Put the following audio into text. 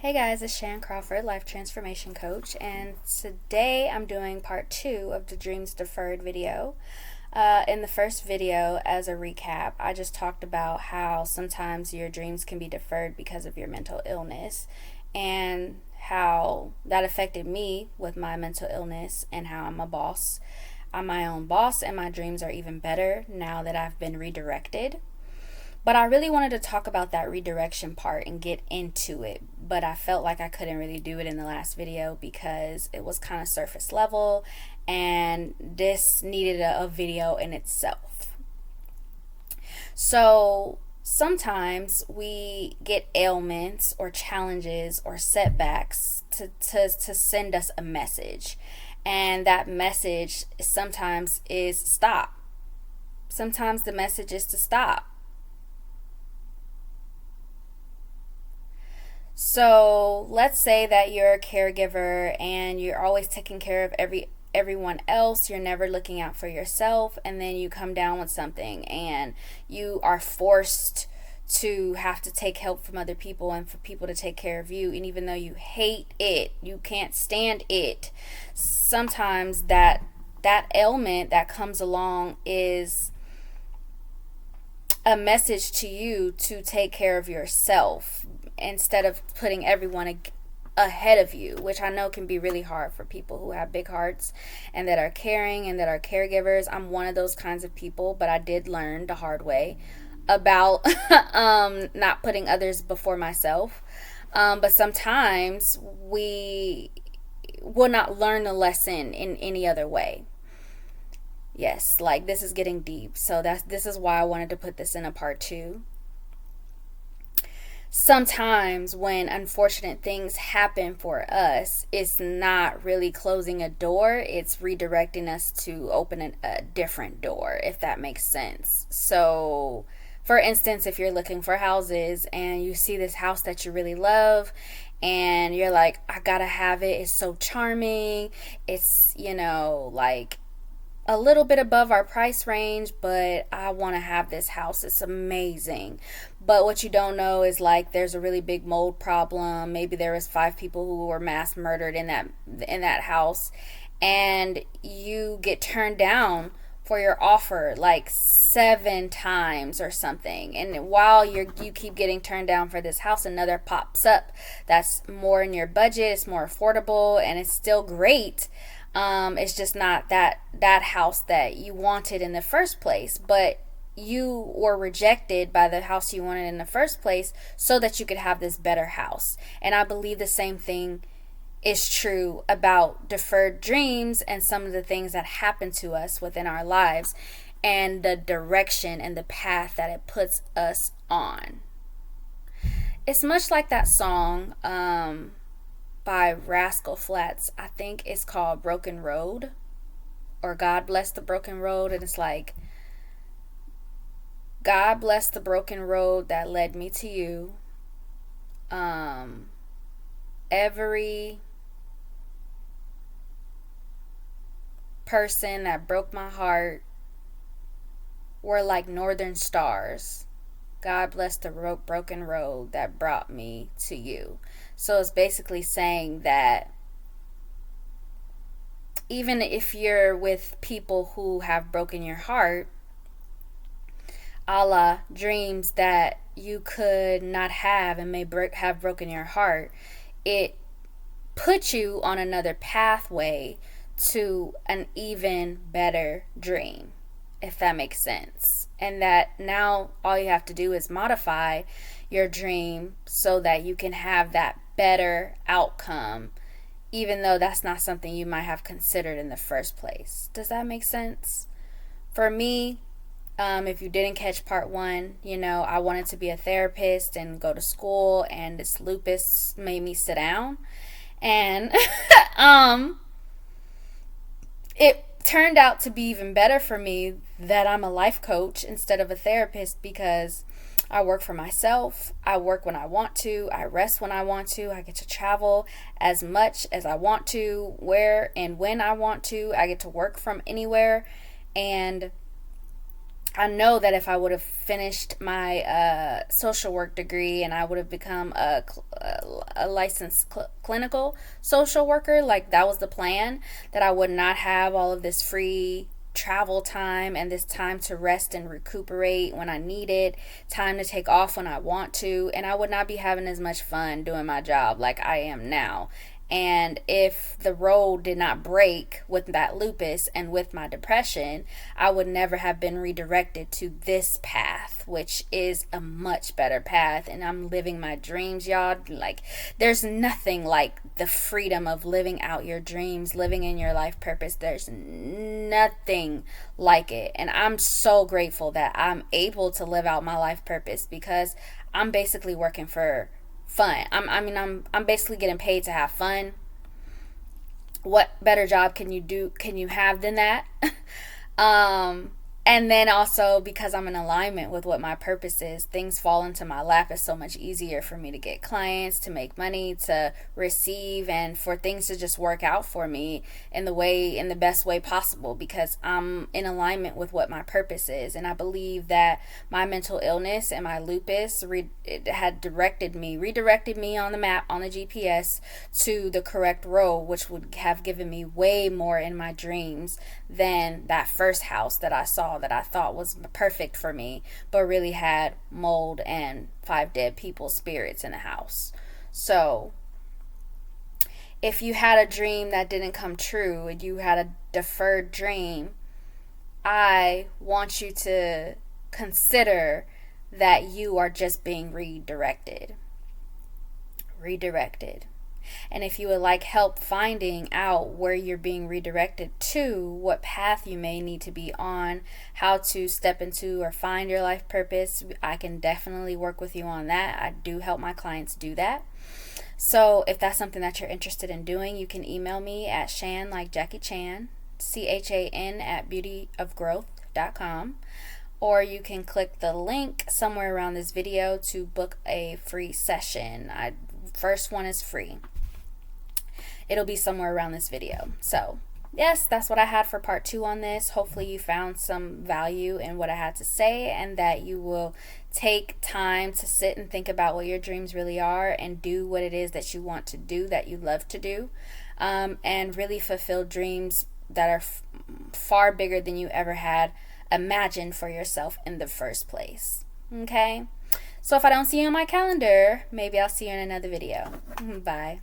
Hey guys, it's Crawford, Life Transformation Coach, and today I'm doing part 2 of the Dreams Deferred video. In the first video, as a recap, I just talked about how sometimes your dreams can be deferred because of your mental illness, and how that affected me with my mental illness, and how I'm a boss. I'm my own boss, and my dreams are even better now that I've been redirected. But I really wanted to talk about that redirection part and get into it. But I felt like I couldn't really do it in the last video because it was kind of surface level and this needed a video in itself. So sometimes we get ailments or challenges or setbacks to send us a message. And that message sometimes is stop. Sometimes the message is to stop. So let's say that you're a caregiver and you're always taking care of everyone else. You're never looking out for yourself, and then you come down with something and you are forced to have to take help from other people and for people to take care of you. And even though you hate it, you can't stand it, sometimes that ailment that comes along is a message to you to take care of yourself instead of putting everyone ahead of you, which I know can be really hard for people who have big hearts and that are caring and that are caregivers. I'm one of those kinds of people, but I did learn the hard way about not putting others before myself. But sometimes we will not learn the lesson in any other way. Yes, like this is getting deep. So this is why I wanted to put this in a part 2. Sometimes when unfortunate things happen for us, it's not really closing a door, it's redirecting us to open a different door, if that makes sense. So for instance, if you're looking for houses and you see this house that you really love and you're like, I gotta have it, it's so charming, it's, like a little bit above our price range, but I want to have this house. It's amazing. But what you don't know is like there's a really big mold problem. Maybe there was 5 people who were mass murdered in that house, and you get turned down for your offer like 7 times or something. And while you keep getting turned down for this house, another pops up that's more in your budget, it's more affordable, and it's still great. It's just not that house that you wanted in the first place, but you were rejected by the house you wanted in the first place so that you could have this better house. And I believe the same thing is true about deferred dreams and some of the things that happen to us within our lives and the direction and the path that it puts us on. It's much like that song, by Rascal Flatts. I think it's called Broken Road, or God Bless the Broken Road. And it's like, God bless the broken road that led me to you. Every person that broke my heart were like northern stars. God bless the broken road that brought me to you. So it's basically saying that even if you're with people who have broken your heart, a la dreams that you could not have and may have broken your heart, it puts you on another pathway to an even better dream, if that makes sense. And that now all you have to do is modify your dream so that you can have that better outcome, even though that's not something you might have considered in the first place. Does that make sense? For me, if you didn't catch part 1, I wanted to be a therapist and go to school, and this lupus made me sit down. And it turned out to be even better for me that I'm a life coach instead of a therapist, because I work for myself. I work when I want to. I rest when I want to. I get to travel as much as I want to, where and when I want to. I get to work from anywhere. And I know that if I would have finished my social work degree and I would have become a licensed clinical social worker, like that was the plan, that I would not have all of this free travel time and this time to rest and recuperate when I need it, time to take off when I want to, and I would not be having as much fun doing my job like I am now. And if the road did not break with that lupus and with my depression, I would never have been redirected to this path, which is a much better path. And I'm living my dreams, y'all. Like, there's nothing like the freedom of living out your dreams, living in your life purpose. There's nothing like it. And I'm so grateful that I'm able to live out my life purpose, because I'm basically working for fun. I'm basically getting paid to have fun. What better job can you have than that? And then also, because I'm in alignment with what my purpose is, things fall into my lap. It's so much easier for me to get clients, to make money, to receive, and for things to just work out for me in the best way possible, because I'm in alignment with what my purpose is. And I believe that my mental illness and my lupus it had redirected me on the map, on the GPS, to the correct road, which would have given me way more in my dreams than that first house that I saw that I thought was perfect for me, but really had mold and 5 dead people's spirits in the house. So if you had a dream that didn't come true and you had a deferred dream, I want you to consider that you are just being redirected. And if you would like help finding out where you're being redirected to, what path you may need to be on, how to step into or find your life purpose, I can definitely work with you on that. I do help my clients do that. So if that's something that you're interested in doing, you can email me at Shan, like Jackie Chan, CHAN, at beautyofgrowth.com. Or you can click the link somewhere around this video to book a free session. First one is free. It'll be somewhere around this video. So yes, that's what I had for part 2 on this. Hopefully you found some value in what I had to say, and that you will take time to sit and think about what your dreams really are, and do what it is that you want to do, that you love to do, and really fulfill dreams that are far bigger than you ever had imagined for yourself in the first place. Okay? So if I don't see you on my calendar, maybe I'll see you in another video. Bye.